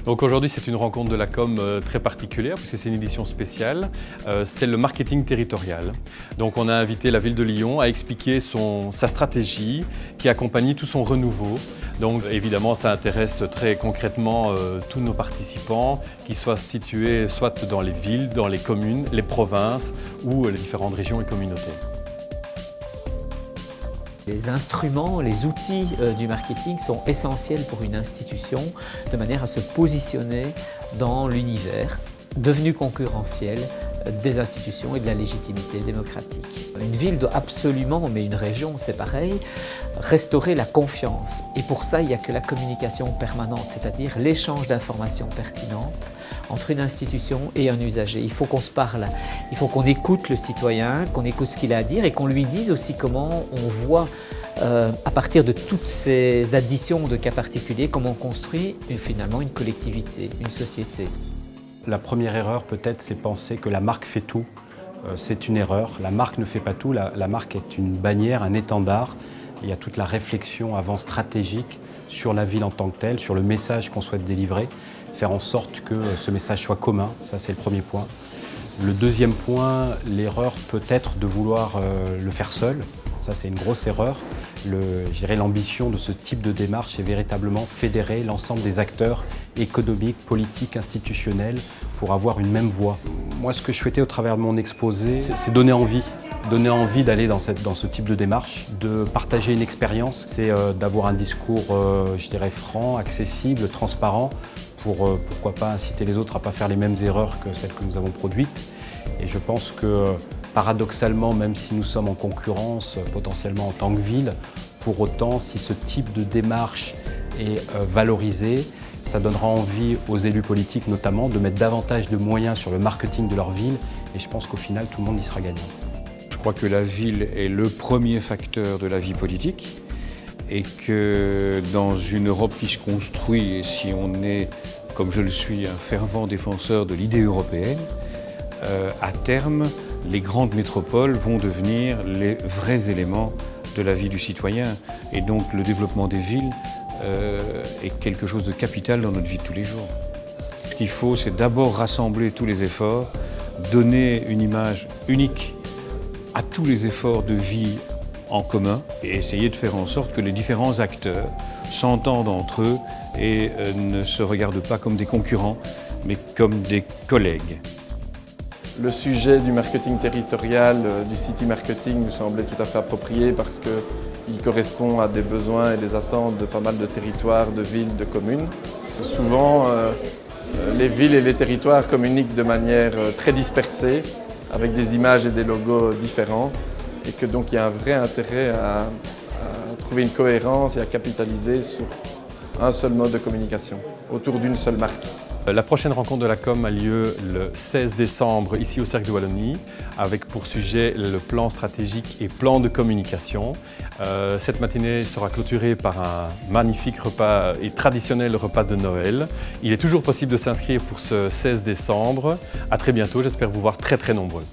Donc aujourd'hui, c'est une rencontre de la com très particulière puisque c'est une édition spéciale. C'est le marketing territorial. Donc on a invité la ville de Lyon à expliquer sa stratégie qui accompagne tout son renouveau. Donc évidemment, ça intéresse très concrètement tous nos participants qui soient situés soit dans les villes, dans les communes, les provinces ou les différentes régions et communautés. Les instruments, les outils du marketing sont essentiels pour une institution de manière à se positionner dans l'univers devenu concurrentiel des institutions et de la légitimité démocratique. Une ville doit absolument, mais une région c'est pareil, restaurer la confiance. Et pour ça, il n'y a que la communication permanente, c'est-à-dire l'échange d'informations pertinentes entre une institution et un usager. Il faut qu'on se parle, il faut qu'on écoute le citoyen, qu'on écoute ce qu'il a à dire et qu'on lui dise aussi comment on voit, à partir de toutes ces additions de cas particuliers, comment on construit finalement une collectivité, une société. La première erreur peut-être, c'est penser que la marque fait tout. C'est une erreur. La marque ne fait pas tout. La marque est une bannière, un étendard. Il y a toute la réflexion avant stratégique sur la ville en tant que telle, sur le message qu'on souhaite délivrer, faire en sorte que ce message soit commun. Ça, c'est le premier point. Le deuxième point, l'erreur peut être de vouloir le faire seul. Ça, c'est une grosse erreur. Je dirais l'ambition de ce type de démarche est véritablement fédérer l'ensemble des acteurs économiques, politiques, institutionnels pour avoir une même voix. Moi, ce que je souhaitais au travers de mon exposé, c'est donner envie d'aller dans ce type de démarche, de partager une expérience, c'est d'avoir un discours, je dirais, franc, accessible, transparent, pour pourquoi pas inciter les autres à ne pas faire les mêmes erreurs que celles que nous avons produites. Et je pense que paradoxalement, même si nous sommes en concurrence potentiellement en tant que ville, pour autant, si ce type de démarche est valorisé, ça donnera envie aux élus politiques notamment de mettre davantage de moyens sur le marketing de leur ville et je pense qu'au final, tout le monde y sera gagnant. Je crois que la ville est le premier facteur de la vie politique et que dans une Europe qui se construit, et si on est, comme je le suis, un fervent défenseur de l'idée européenne, à terme, les grandes métropoles vont devenir les vrais éléments de la vie du citoyen. Et donc le développement des villes est quelque chose de capital dans notre vie de tous les jours. Ce qu'il faut, c'est d'abord rassembler tous les efforts, donner une image unique à tous les efforts de vie en commun et essayer de faire en sorte que les différents acteurs s'entendent entre eux et ne se regardent pas comme des concurrents, mais comme des collègues. Le sujet du marketing territorial, du city marketing, nous semblait tout à fait approprié parce qu'il correspond à des besoins et des attentes de pas mal de territoires, de villes, de communes. Souvent, les villes et les territoires communiquent de manière très dispersée, avec des images et des logos différents, et que donc il y a un vrai intérêt à trouver une cohérence et à capitaliser sur un seul mode de communication, autour d'une seule marque. La prochaine rencontre de la com a lieu le 16 décembre ici au Cercle de Wallonie avec pour sujet le plan stratégique et plan de communication. Cette matinée sera clôturée par un magnifique repas et traditionnel repas de Noël. Il est toujours possible de s'inscrire pour ce 16 décembre. À très bientôt, j'espère vous voir très nombreux.